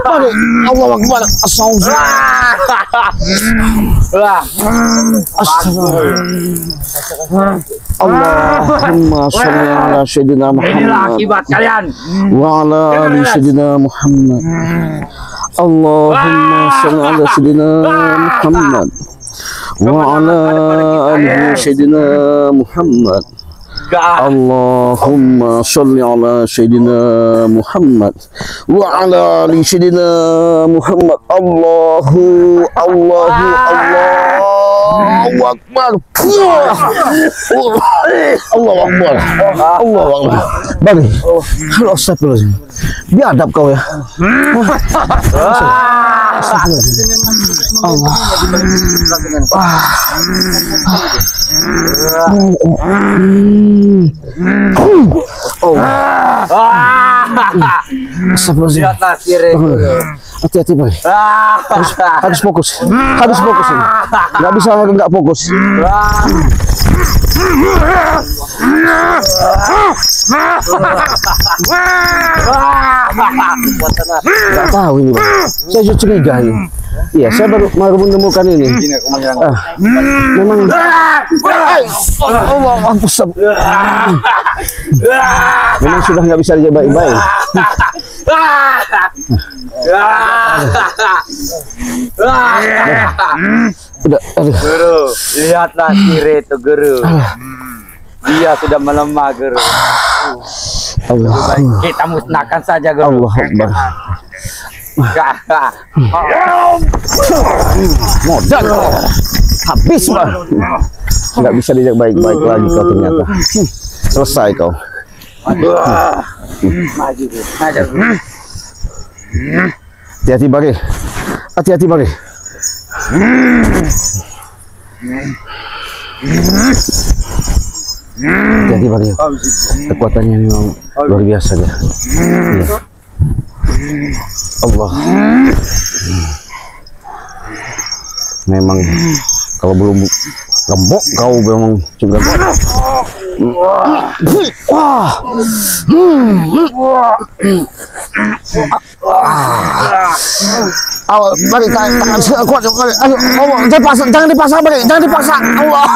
Allah Akbar. Allahumma sholli ala sayyidina Muhammad. Inilah akibat kalian. Wa ala ali sayyidina Muhammad. Allahumma sholli ala sayyidina Muhammad. Wa ala ali sayyidina Muhammad. Allahumma sholli ala sayyidina Muhammad wa ala ali sayyidina Muhammad. Allahu Akbar. Allahu Akbar. Allahu Akbar. Balik. Halo, astagfirullahaladzim. Biadab kau ya. Hati-hati Pak. Harus fokus. Harus fokus ini. Nggak bisa nggak fokus. Nggak tahu ini Pak. Saya juga curiga ini. Iya, saya baru menemukan ini. Memang memang sudah nggak bisa dijaga baik-baik. Udah, Guru, lihatlah Sire itu Guru. Dia sudah melemah Guru. Kita musnahkan saja Guru. Allah Akbar. Modal habis Pak. Nggak bisa dijaga baik-baik lagi kau ternyata. Selesai kau. Hati-hati Bagi. Hati-hati Bagi. Hati-hati Bagi. Kekuatannya memang luar biasa dia. Iya. Allah. Memang kalau belum gemuk kau memang juga. Awal balik tangan kuat. Allah, jangan dipaksa balik, jangan dipaksa. Allah.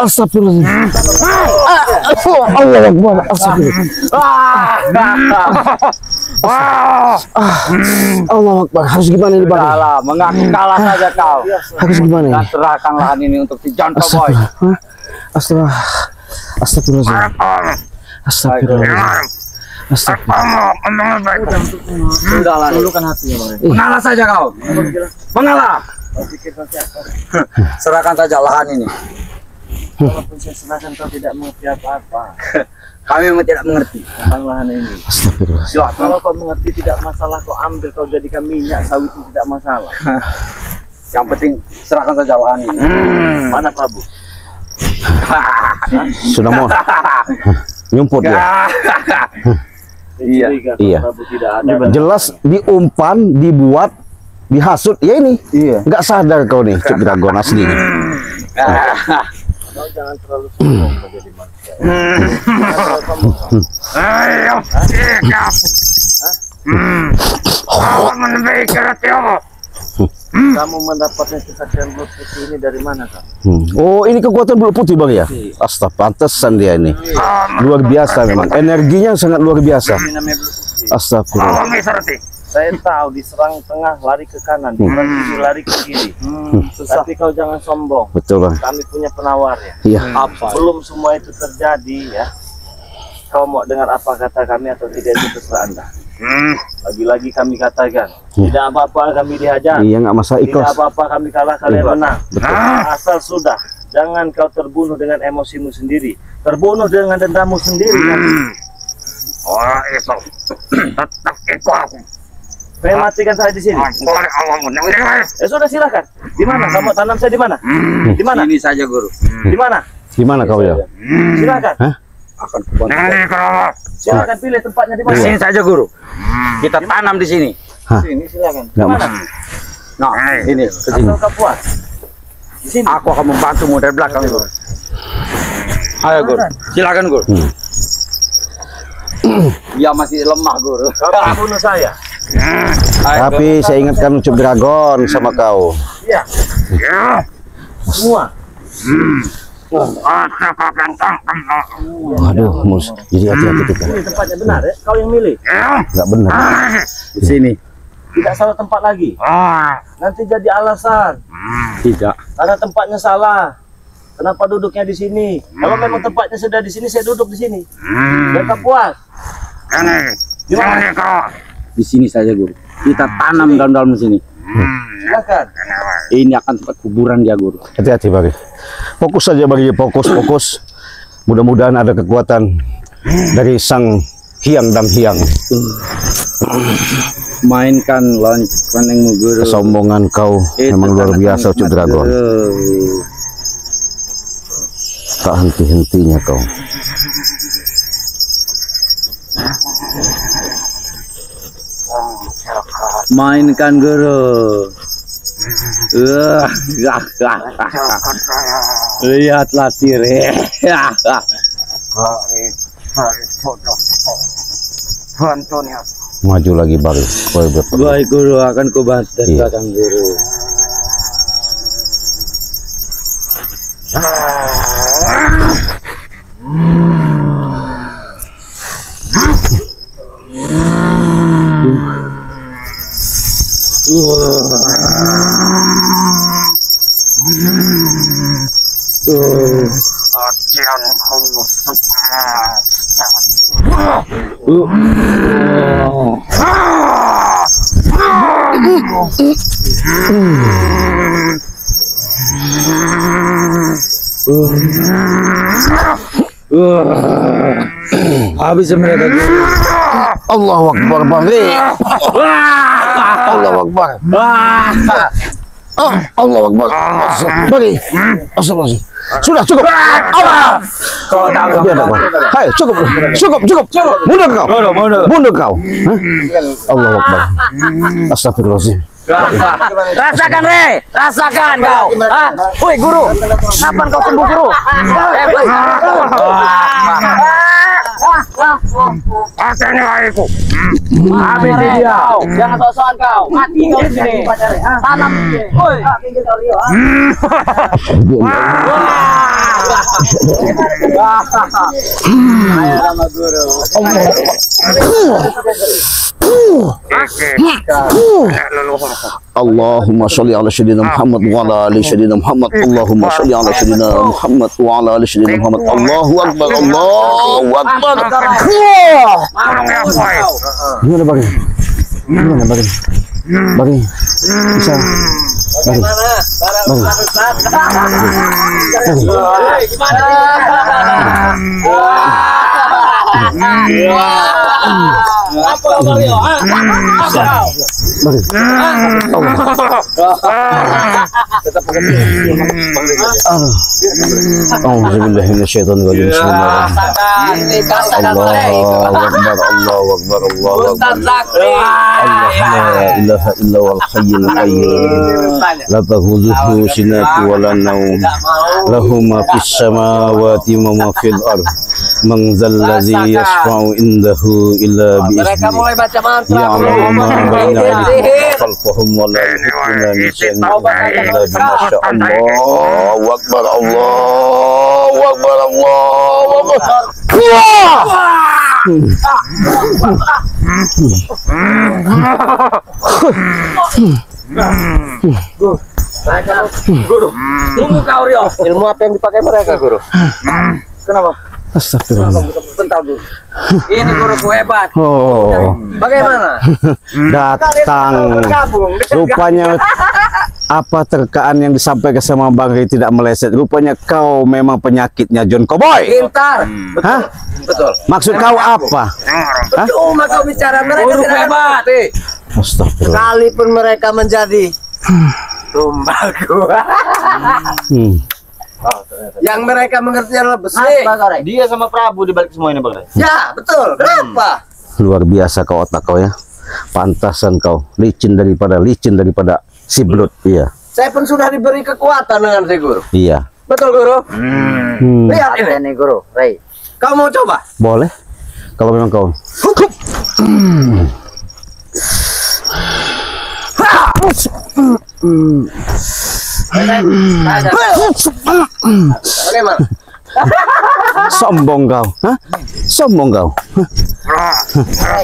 Astagfirullah. Allah Akbar. Allah Akbar. Harus gimana ini Bang? Mengaku kalah saja kau. Harus gimana ini? Dan serahkan lahan ini untuk si John Cowboy. Astagfirullah. Astagfirullah. Sudahlah, dulukan hati. Mengalah saja kau. Mengalah. Serahkan saja lahan ini. Walaupun saya serahkan kau tidak mengerti apa-apa. Kami memang tidak mengerti tentang lahan ini. Astagfirullah. Kalau kau mengerti tidak masalah, kau ambil, kau jadikan minyak sawit itu tidak masalah. Yang penting serahkan saja lahan ini. Mana Prabu? Sudah mau nyumput ya. Iya. Iya. Prabu tidak ada. Jelas diumpan, dibuat, dihasut. Ya ini. Iya. Nggak sadar kau nih, Cuk Dragon asli. Kau jangan terlalu sombong kau jadi manusia. Ayo, Kamu mendapatkan kesaksian Belut Putih ini dari mana kak? Oh, ini kekuatan Belut Putih Bang ya? Astaga, pantesan dia ini. Luar biasa memang. Energinya sangat luar biasa. Ini namanya Belut Putih. Astagfirullah. Saya tahu diserang tengah lari ke kanan, diserang kiri lari ke kiri. Tapi kau jangan sombong. Betul Bang. Kami punya penawar ya. Iya. Belum semua itu terjadi ya. Kau mau dengar apa kata kami atau tidak itu terserah Anda. Lagi-lagi kami katakan, tidak apa-apa kami dihajar. Iya, nggak masalah Tidak ikhlas. apa-apa kami kalah, kalian menang. Betul. Asal sudah, jangan kau terbunuh dengan emosimu sendiri, terbunuh dengan dendammu sendiri. orang itu tetap ikut aku. Saya matikan saya di sini. Boleh Allah menang. Ya sudah silakan. Di mana? Kamu tanam saya di mana? Di mana? Ini saja guru. Di mana? Di mana kau ya? Silakan. Hah? Akan kubantu. Silakan pilih tempatnya di Di mana. sini saja guru. Kita tanam di sini. Hah? Sini silakan. Di Nggak mana? mas. Nah, ini ke sini. Asal kau puas. Aku akan membantumu dari belakang, Guru. Ayo, Guru. Silakan, Guru. Dia masih lemah, Guru. Kamu bunuh saya. Tapi saya ingatkan Ucup Dragon sama kau. Iya. Semua. Waduh, mus. Jadi hati-hati kita. Ini tempatnya benar ya? Kau yang milih. Nggak benar. Di sini. Tidak salah tempat lagi. Nanti jadi alasan. Tidak. Karena tempatnya salah. Kenapa duduknya di sini? Kalau memang tempatnya sudah di sini, saya duduk di sini. Mereka puas. Gimana? Di sini saja, Guru. Kita tanam dalam sini. Silakan. Ini akan tempat kuburan dia, Guru. Hati-hati Bagi. Fokus saja Bagi, fokus. Mudah-mudahan ada kekuatan dari sang Hyang Dam Hyang. Mainkan loncengmu, Guru. Kesombongan kau memang luar biasa, Ucup Dragon. Tak henti-hentinya kau. Mainkan, Guru. Lihatlah Tire. Maju lagi Bagi. Baik, Guru, akan kubantu dari Iya. belakang, Guru. Habis mereka, Guru. Allahu Akbar Bagi. Allahu Akbar. Allahu Akbar. Bagi. Astagfirullah. Sudah cukup. Allah. Hai, cukup. Mundur kau. Mundur kau. Allahu Akbar. Astagfirullahaladzim. Rasakan, rasakan kau. Woi, Guru, kapan kau sembuh, Guru? Habis dia. Jangan sok-sokan kau. Mati kau di sini. Tanam. Woi. Allahumma sholli ala sayyidina Muhammad wa ala ali sayyidina Muhammad. Allahumma sholli ala sayyidina Muhammad wa ala ali sayyidina Muhammad. Allahu Akbar. Allahu Akbar. Gimana Bagi? Gimana Bagi? Bagi. Bisa. Bagi. Mereka mulai baca mantra. Ya'lamu ma baina aydihim wa khalfahum wa la yuhituna min shay'in illa bima syaa. Allahu Akbar. Allahu Akbar. Allahu Akbar. Guru, tunggu kau, Rio. Ilmu apa yang dipakai mereka, Guru? Kenapa? Astagfirullah. Bentar, Guru. Ini guruku hebat. Oh, Bagaimana? datang. Rupanya apa terkaan yang disampaikan sama Bang Ri tidak meleset. Rupanya kau memang penyakitnya John Cowboy. Pintar. Hah? Betul. Maksud kau apa? Hah? Cuma kau bicara mereka tidak hebat. Astagfirullah. Sekalipun mereka menjadi tumbaku. Yang mereka mengerti adalah besi. Dia sama Prabu di balik semua ini, Bang. Ya, betul. Kenapa? Luar biasa kau otak kau ya. Pantasan kau licin daripada si Blut. Iya. Saya pun sudah diberi kekuatan dengan saya, Guru. Iya. Betul, Guru? Lihat Ini ini. nih guru, Ray. Kau mau coba? Boleh. Kalau memang kau. Bagaimana? Sombong kau. Hah? Sombong kau.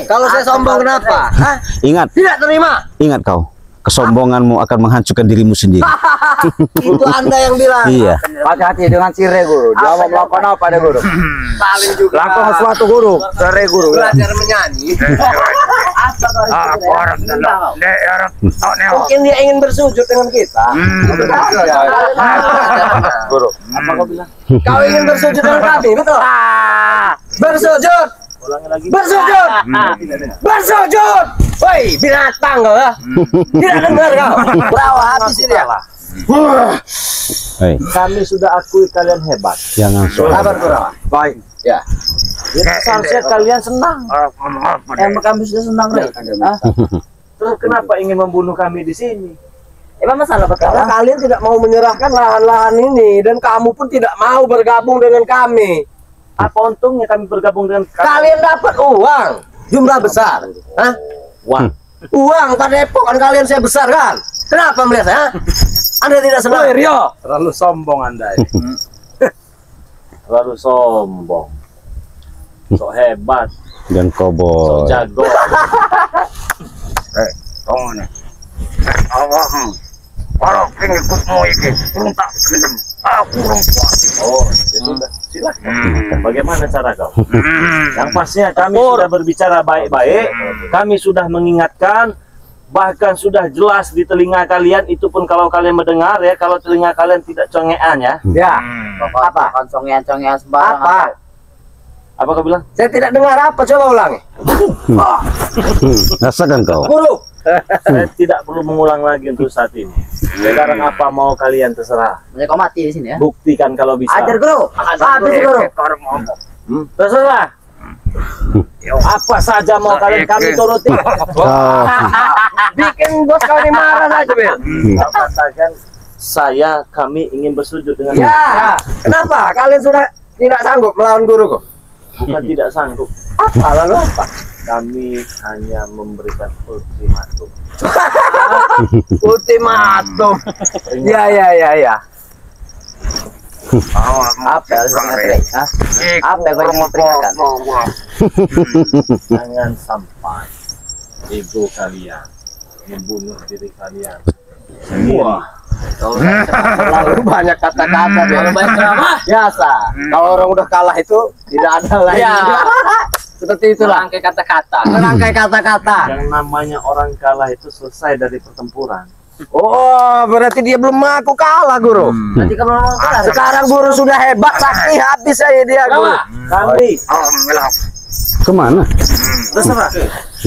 Kalau saya sombong kenapa? Hah? Ingat, Tidak terima. ingat kau. Kesombonganmu akan menghancurkan dirimu sendiri. Itu Anda yang bilang. Iya. Hati-hati dengan Sire guru. Dia mau melakukan apa deh guru? Saling juga. Lakukan sesuatu guru. Sire guru. Belajar menyanyi. Mungkin dia ingin bersujud dengan kita. Guru. Apa kau bilang? Kau ingin bersujud dengan kami, betul? Bersujud. Ulangi lagi. Bersujud. Bersujud. Woi, binatang kau ya. Tidak dengar kau. Bawa habis dia. Hei, Kami sudah akui kalian hebat. jangan soal. Sabar, Kurawa. Baik. Ya. Jadi seharusnya kalian senang. Emang kami sudah senang, Ray. Hah? Terus kenapa ingin membunuh kami di sini? Emang masalah betul? Karena kalian tidak mau menyerahkan lahan-lahan ini dan kamu pun tidak mau bergabung dengan kami. Apa untungnya kami bergabung dengan Kalian dapat uang jumlah besar. Hah? Wah, Uang padepokan kalian saya besar kan? Kenapa melihat? Hah? Anda tidak senang? Rio. Terlalu sombong Anda ini. terlalu sombong. Sok hebat, Dan sok koboi. jago. Kalau pengikutmu ini minta pinjam, aku Oh, ya sudah. Silakan. Bagaimana cara kau? Yang pastinya kami sudah berbicara baik-baik. Kami sudah mengingatkan, bahkan sudah jelas di telinga kalian. Itu pun kalau kalian mendengar ya. Kalau telinga kalian tidak congean ya. Ya. Apa? Congean-congean sembarang. Apa? Apa kau bilang? Saya tidak dengar apa. Coba ulangi. Rasakan kau. Guru. Saya tidak perlu mengulang lagi untuk saat ini. Sekarang apa mau kalian terserah. Banyak kau mati di sini ya. Buktikan kalau bisa. Ajar guru. Habis guru. Terserah. Apa saja mau kalian kami turuti. Kau. Bikin bos kau ini marah saja, Bel. Kau katakan kami ingin bersujud dengan Ya. Kenapa? Kalian sudah tidak sanggup melawan guruku? bukan tidak sanggup. Apa? Lalu apa? Kami hanya memberikan ultimatum. Ultimatum. Ya. Apa yang harus ingat, Ray? Hah? Apa yang kau ingin peringatkan? Jangan sampai ego kalian membunuh diri kalian. Wah, Terlalu banyak kata-kata. Terlalu banyak drama. Biasa. Kalau orang udah kalah itu tidak ada lagi. Seperti itulah. Merangkai kata-kata. Merangkai kata-kata. yang namanya orang kalah itu selesai dari pertempuran. Oh, berarti dia belum mengaku kalah, Guru. Nanti kamu mau kalah. Sekarang Guru sudah hebat, sakti habis saya dia, Guru. Kami Kemana? terserah.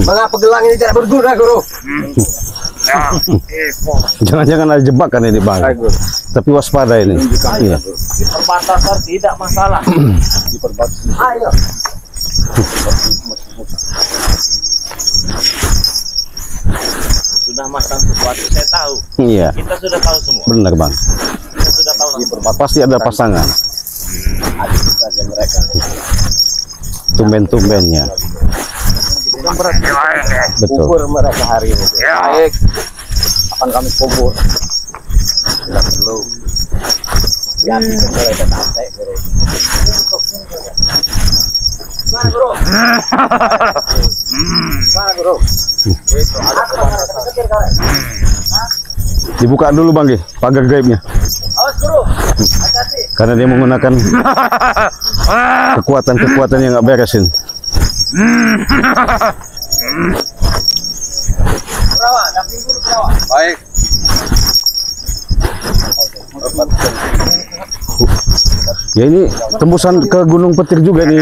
Mengapa gelang ini tidak berguna, Guru? Jangan-jangan ada jebakan ini bang. Tapi waspada ini. Iya. Di perbatasan tidak masalah. Ayo. Sudah masang sesuatu saya tahu. Iya. Kita sudah tahu semua. Benar bang. Kita sudah tahu semua. Pasti ada pasangan. Tumben-tumbennya. Betul. Kubur mereka hari ini. Baik. Akan kami kubur. Tidak perlu. Ya, mereka santai, Guru. Mana, Guru? Mana, Guru? Dibuka dulu bang, pagar gaibnya. Awas, Guru. Hati-hati. Karena dia menggunakan kekuatan-kekuatan yang nggak beresin. Kurawa, damping Guru, Kurawa. Baik. Ya ini tembusan ke Gunung Petir juga nih,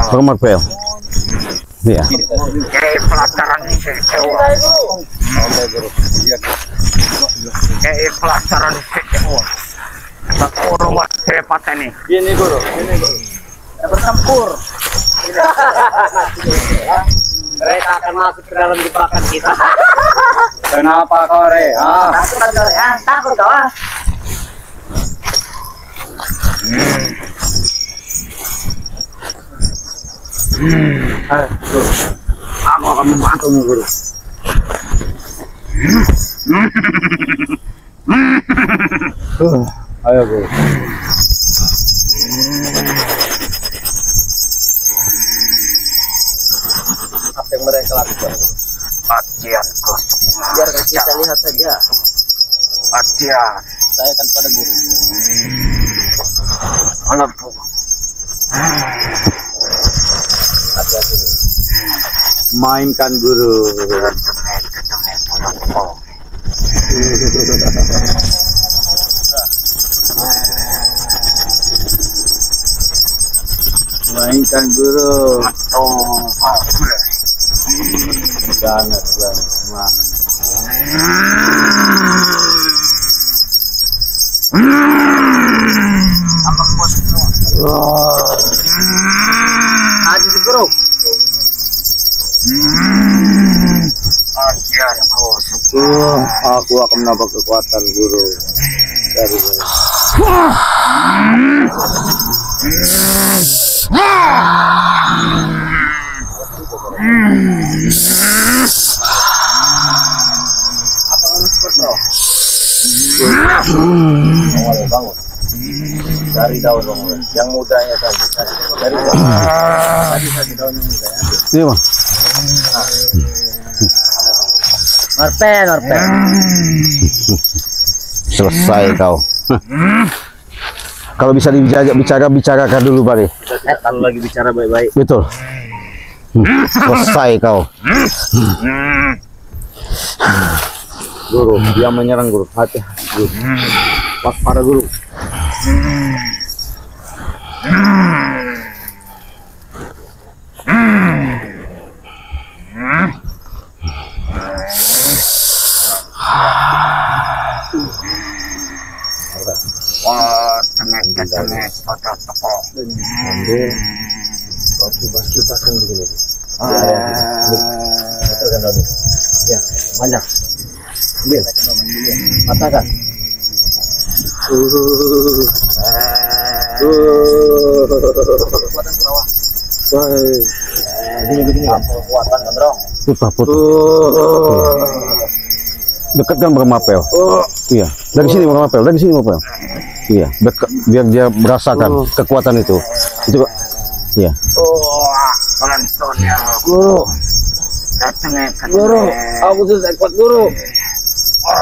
Bang Marvel. Iya. pelajaran di sini. Pelajaran di sini. Tak urut hebat ini. Gini Guru. Gini Guru. Bertempur. Mereka akan masuk ke dalam jebakan kita. Kenapa kau Re? Takut kau ya? Takut kau ah? Aku akan membantumu guru. Ayo guru. Apa yang mereka lakukan? Latihan kosong. Biarkan kita lihat saja. Latihan. Saya akan pada guru. Anakku. Hati-hati. Mainkan guru. Mainkan guru. Sangat banget. Aji guru. Latihan kosong. Aku akan menambah kekuatan guru dari guru. Bangun. Dari daun yang mudanya saja. Dari daun. Tadi daun yang muda ya. Iya bang. Norpen. Selesai kau. Kalau bisa bicarakan dulu Bari. Kalau lagi bicara baik-baik. Betul. Selesai kau. Guru, dia menyerang guru. Hati-hati guru. Waspada guru. Wah, tengah toko. Ambil. Kita kan begini. Betul kan daun. Ya, banyak. Ambil. Matakan. Kekuatan terawah. Begini. Kekuatan gondrong. Dekatkan Bang Mapel. Iya, dari sini Bang Mapel, Iya, dekat biar dia merasakan kekuatan itu. Itu iya. Penontonnya. Guru. Guru, aku sudah kuat guru.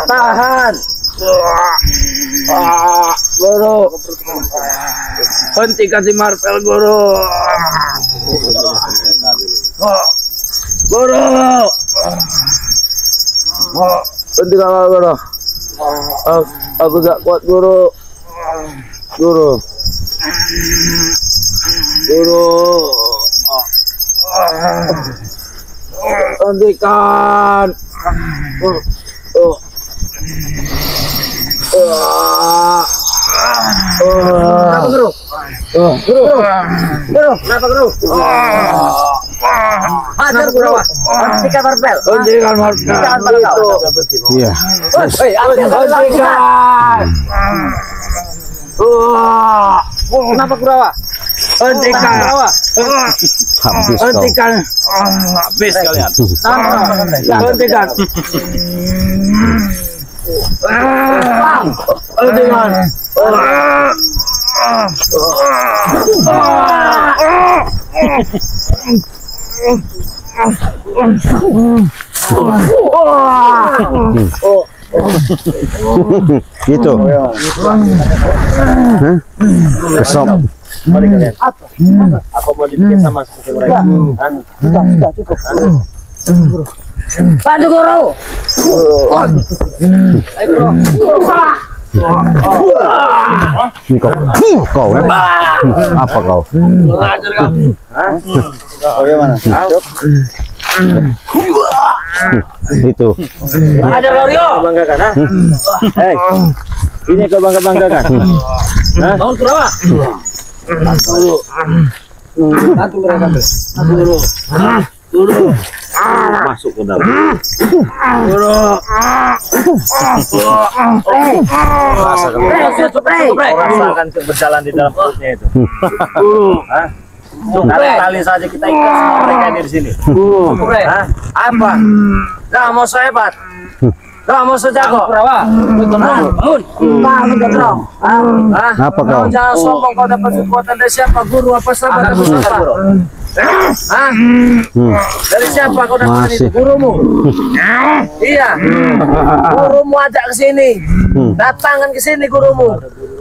Tahan. Guru. Hentikan si Marvel guru. Guru. Hentikan guru. Aku tidak kuat guru. Guru. Hentikan. Kenapa guru? Kenapa guru? Hajar guru. Hentikan Marvel. Hentikan Marvel. Iya. Hentikan. Kenapa Kurawa? Hentikan. Habis kau. Hentikan. Habis kalian. Hentikan. Hentikan. Gitu. Kesop. Mari kalian. Apa mau dibikin sama seperti mereka? Sudah cukup. Bantu guru. Ini kau. Apa kau? Bagaimana? Itu. Ajar Lorio. Banggakan, ha? Ini kau banggakan. Bangun Kurawa. Bantu mereka. Bantu guru. Masuk ke dalam. Rasakan berjalan di dalam perutnya itu. Hah? Tuh, kali saja kita ikat semua mereka ini di sini. Hah? Apa? Gak mau sehebat, gak mau sejago. Apa kau? Jangan sombong kau dapat kekuatan dari siapa? Guru apa sahabat atau siapa? Hah? Dari siapa kau dapat itu? Gurumu? Iya. Gurumu ajak ke sini. Datangkan ke sini gurumu.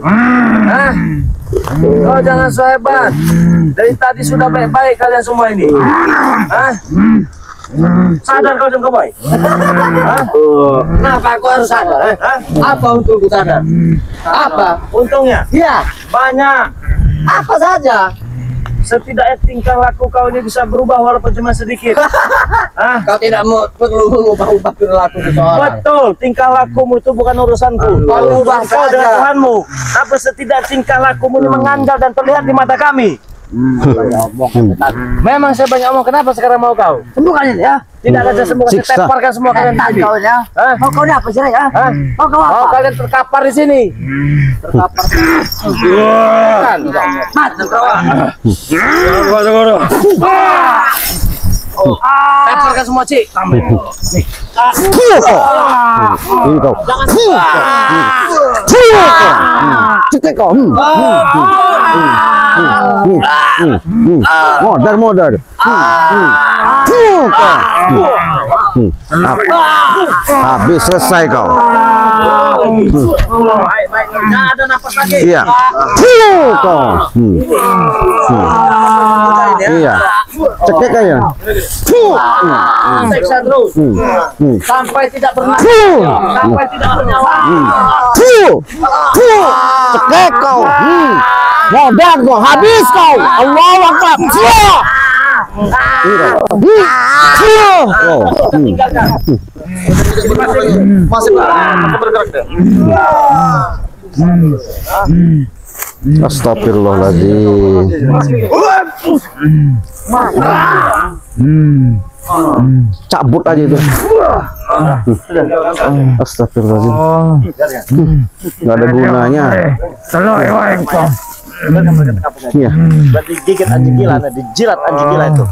Hah? Kau jangan so hebat. Dari tadi sudah baik-baik kalian semua ini. Hah? Sadar kau jeng baik. Kenapa aku harus sadar? Hah? Apa untungku sadar? Apa? Untungnya Iya, banyak. apa saja? Setidaknya tingkah laku kau ini bisa berubah walaupun cuma sedikit. Hah? Kau tidak perlu mengubah-ubah perilaku seseorang. Betul, tingkah lakumu itu bukan urusanku. Kau ubah kau dengan Tuhanmu. Tapi setidak tingkah lakumu ini mengandal dan terlihat di mata kami. Memang saya banyak omong. Kenapa sekarang mau kau? Sembuhkan ini ya. Tidak ada saya sembuhkan. Saya Siksa. temparkan semua kalian di sini. Kau ya. Hah? Mau kau ini apa sih ya? Hah? Mau kau Mau apa? kalian terkapar di sini? Terkapar. Kan? Mati kau. Temparkan semua, Cik. Ini kau. Cetek kau. Modar. Habis selesai kau. Baik, baik. Tidak ada nafas lagi. Iya. Kau. Iya. Cekek aja. Seksa terus. Sampai tidak bernyawa. Sampai tidak bernyawa. Cekek kau. Modar kau. Habis kau. Allahu Akbar. Tinggalkan. Masih bergerak deh. Astagfirullahaladzim. Cabut aja itu. Astagfirullahaladzim. Nggak ada gunanya. Iya. Berarti gigit anjing gila, dijilat anjing gila itu.